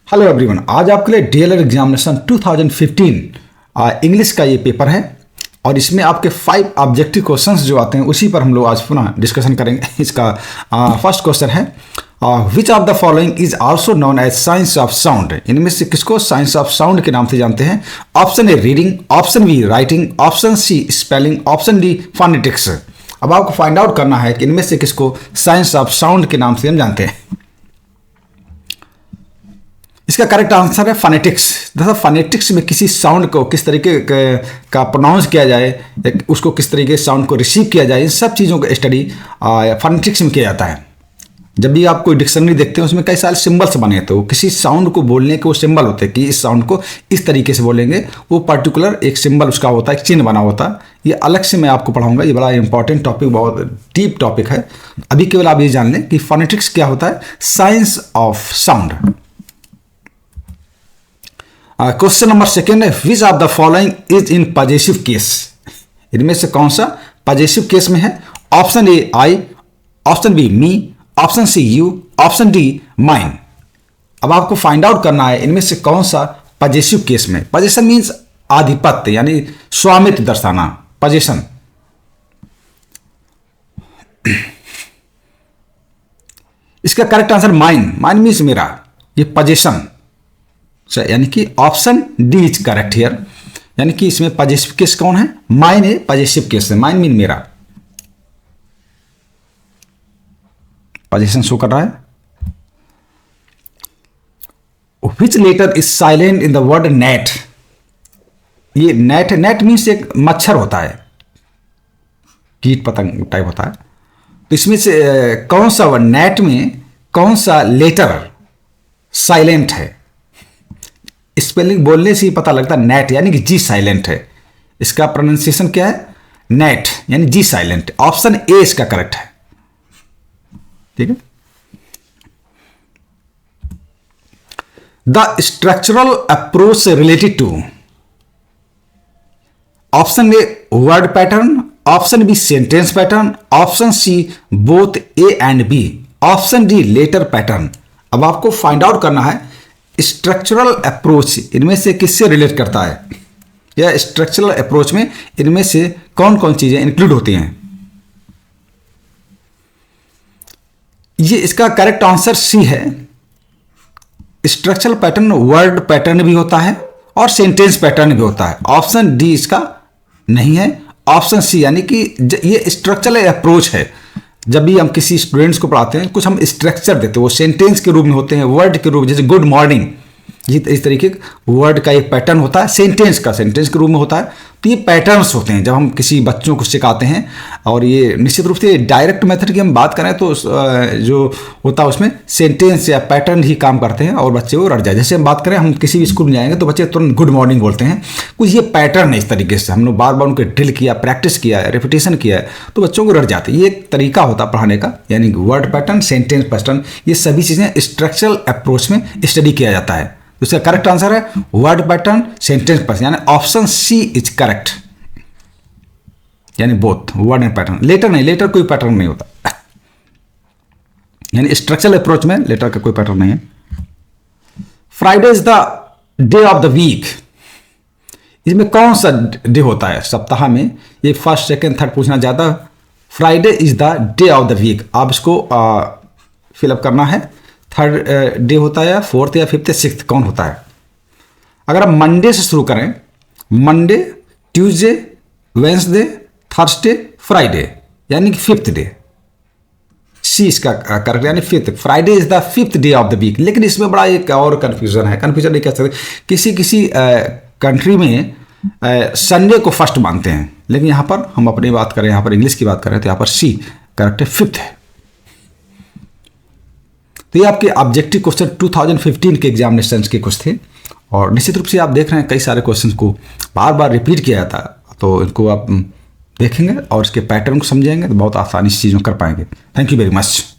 Hello everyone, आज आपके लिए डीएलएड एग्जामिनेशन 2015 इंग्लिश का ये पेपर है और इसमें आपके 5 ऑब्जेक्टिव क्वेश्चंस जो आते हैं उसी पर हम लोग आज पुनः डिस्कशन करेंगे। इसका फर्स्ट क्वेश्चन है which of the following is also known as science of sound. इनमें से किसको साइंस ऑफ साउंड के नाम से जानते हैं? Option A reading, option B writing, option C spelling, option D phonetics. अब आपको फाइंड आउट करना है कि इनमें से किसको साइंस ऑफ साउंड के नाम से हम जानते हैं। इसका करेक्ट आंसर है फोनेटिक्स। दरअसल फोनेटिक्स में किसी साउंड को किस तरीके का प्रोनाउंस किया जाए, उसको किस तरीके से साउंड को रिसीव किया जाए, इन सब चीज़ों का स्टडी फोनेटिक्स में किया जाता है। जब भी आप कोई डिक्शनरी देखते हैं उसमें कई सारे सिंबल्स बने होते हैं, वो किसी साउंड को बोलने के वो सिंबल होते हैं कि इस साउंड को इस तरीके से बोलेंगे, वो पर्टिकुलर एक सिंबल उसका होता है, एक चिन्ह बना होता है। ये अलग से मैं आपको पढ़ाऊंगा, ये बड़ा इंपॉर्टेंट टॉपिक, बहुत डीप टॉपिक है। अभी केवल आप ये जान लें कि फोनेटिक्स क्या होता है, science of sound. Question number second है which of the following is in positive case. इनमें से कौन सा पॉजिटिव केस में है? Option A I, option B me, option C you, option D mine. अब आपको फाइंड आउट करना है इनमें से कौन सा पॉजिटिव केस में। पोजीशन मीन्स आधिपत्य, यानी स्वामित्व दर्शाना, पोजीशन। इसका correct answer mine. Mine means मेरा, ये पोजीशन, यानी कि option D is correct here. यानी कि इसमें पॉजिटिव केस कौन है? माइन है पॉजिटिव केस है। माइन मीन मेरा, पोजीशन शो कर रहा है। Which letter is silent in the word net. ये नेट है, नेट मीन्स एक मच्छर होता है, कीट पतंग टाइप होता है। तो इसमें से कौन सा वर्ड, नेट में कौन सा लेटर साइलेंट है? स्पेलिंग बोलने से ही पता लगता है, नेट यानी कि जी साइलेंट है। इसका प्रोनाउंसिएशन क्या है? नेट यानी जी साइलेंट। ऑप्शन ए इसका करेक्ट है, ठीक है। The structural approach related to. Option A word pattern, option B sentence pattern, option C both A and B, option D letter pattern. अब आपको फाइंड आउट करना है स्ट्रक्चरल अप्रोच इनमें से किससे रिलेट करता है, या स्ट्रक्चरल अप्रोच में इनमें से कौन कौन चीजें इंक्लूड होती हैं। ये इसका करेक्ट आंसर सी है। स्ट्रक्चरल पैटर्न वर्ड पैटर्न भी होता है और सेंटेंस पैटर्न भी होता है। ऑप्शन डी इसका नहीं है, ऑप्शन सी यानी कि ये स्ट्रक्चरल अप्रोच है। जब भी हम किसी स्टूडेंट्स को पढ़ाते हैं कुछ हम स्ट्रक्चर देते हैं, वो सेंटेंस के रूप में होते हैं, वर्ड के रूप, जैसे गुड मॉर्निंग, इस तरीके वर्ड का एक पैटर्न होता है, सेंटेंस के रूप में होता है। तो ये पैटर्न्स होते हैं जब हम किसी बच्चों को सिखाते हैं। और ये निश्चित रूप से डायरेक्ट मेथड की हम बात करें तो जो होता है उसमें सेंटेंस या पैटर्न ही काम करते हैं और बच्चे को रट जाए। जैसे हम बात करें, हम किसी भी स्कूल में जाएंगे तो बच्चे तुरंत गुड मॉर्निंग बोलते हैं, कुछ ये पैटर्न है। इस तरीके से हम लोग बार बार उनको ड्रिल किया, प्रैक्टिस किया, रिपीटेशन किया तो बच्चों को रट जाते हैं। ये एक तरीका होता है पढ़ाने का, यानी वर्ड पैटर्न, सेंटेंस पैटर्न, ये सभी चीज़ें स्ट्रक्चरल अप्रोच में स्टडी किया जाता है। तो इसका करेक्ट आंसर है वर्ड पैटर्न, सेंटेंस पैटर्न, यानी ऑप्शन सी इज करेक्ट, यानी both word and pattern. Letter नहीं, लेटर कोई पैटर्न नहीं होता, यानी स्ट्रक्चरल अप्रोच में लेटर का कोई पैटर्न नहीं है। Friday is the day of the week. इसमें कौन सा डे होता है सप्ताह में? ये फर्स्ट सेकेंड थर्ड पूछना ज्यादा। Friday is the day of the week, आप इसको फिलअप करना है। थर्ड डे होता है या फोर्थ या फिफ्थ या सिक्स्थ, कौन होता है? अगर आप मंडे से शुरू करें, Monday, Tuesday, Wednesday, Thursday, Friday, यानी कि फिफ्थ डे। सी इसका करेक्ट, यानी fifth. Friday is the fifth day of the week. लेकिन इसमें बड़ा एक और कंफ्यूजन है, कंफ्यूजन नहीं कह सकते। किसी कंट्री में संडे को फर्स्ट मानते हैं, लेकिन यहाँ पर हम अपनी बात करें, यहाँ पर इंग्लिश की बात करें तो यहाँ पर सी करेक्ट है, फिफ्थ है। तो ये आपके ऑब्जेक्टिव क्वेश्चन 2015 के एग्जामिनेशन के कुछ थे और निश्चित रूप से आप देख रहे हैं कई सारे क्वेश्चंस को बार बार रिपीट किया जाता है। तो इनको आप देखेंगे और इसके पैटर्न को समझेंगे तो बहुत आसानी से चीज़ों कर पाएंगे। Thank you very much.